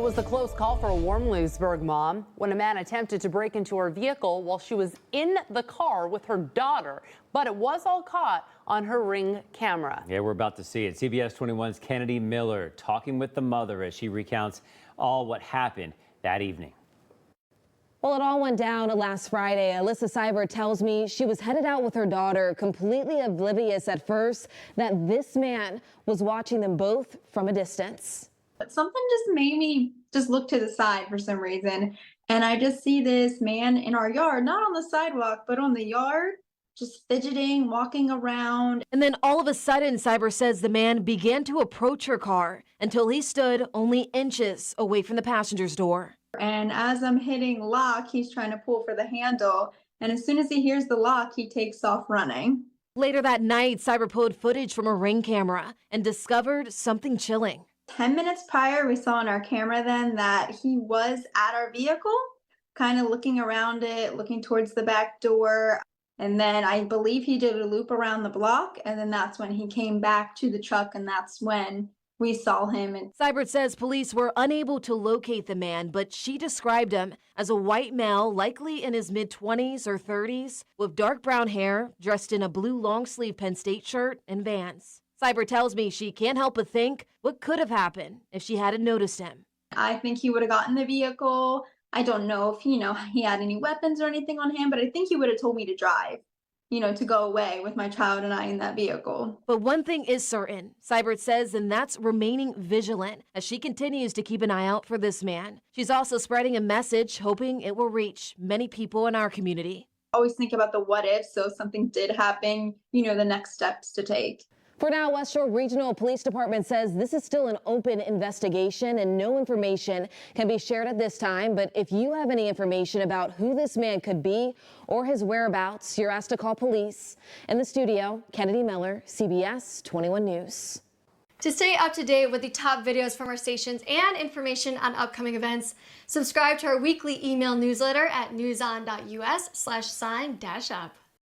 was a close call for a Wormleysburg mom when a man attempted to break into her vehicle while she was in the car with her daughter. But it was all caught on her Ring camera. Yeah, we're about to see it. CBS 21's Kennedy Miller talking with the mother as she recounts all what happened that evening. Well, it all went down last Friday. Alyssa Seibert tells me she was headed out with her daughter, completely oblivious at first that this man was watching them both from a distance. But something just made me just look to the side for some reason. And I just see this man in our yard, not on the sidewalk, but on the yard, just fidgeting, walking around. And then all of a sudden, Seibert says the man began to approach her car until he stood only inches away from the passenger's door. And as I'm hitting lock, he's trying to pull for the handle. And as soon as he hears the lock, he takes off running. Later that night, Seibert pulled footage from a Ring camera and discovered something chilling. 10 minutes prior, we saw on our camera then that he was at our vehicle, kind of looking around it, looking towards the back door. And then I believe he did a loop around the block. And then that's when he came back to the truck. And that's when we saw him. And Seibert says police were unable to locate the man, but she described him as a white male, likely in his mid-20s or 30s, with dark brown hair, dressed in a blue long-sleeve Penn State shirt and Vans. Seibert tells me she can't help but think what could have happened if she hadn't noticed him. I think he would have gotten the vehicle. I don't know if, he had any weapons or anything on him, but I think he would have told me to drive, to go away with my child and I in that vehicle. But one thing is certain, Seibert says, and that's remaining vigilant as she continues to keep an eye out for this man. She's also spreading a message, hoping it will reach many people in our community. Always think about the what if, so if something did happen, the next steps to take. For now, West Shore Regional Police Department says this is still an open investigation and no information can be shared at this time. But if you have any information about who this man could be or his whereabouts, you're asked to call police. In the studio, Kennedy Miller, CBS 21 News. To stay up to date with the top videos from our stations and information on upcoming events, subscribe to our weekly email newsletter at newson.us/sign-up.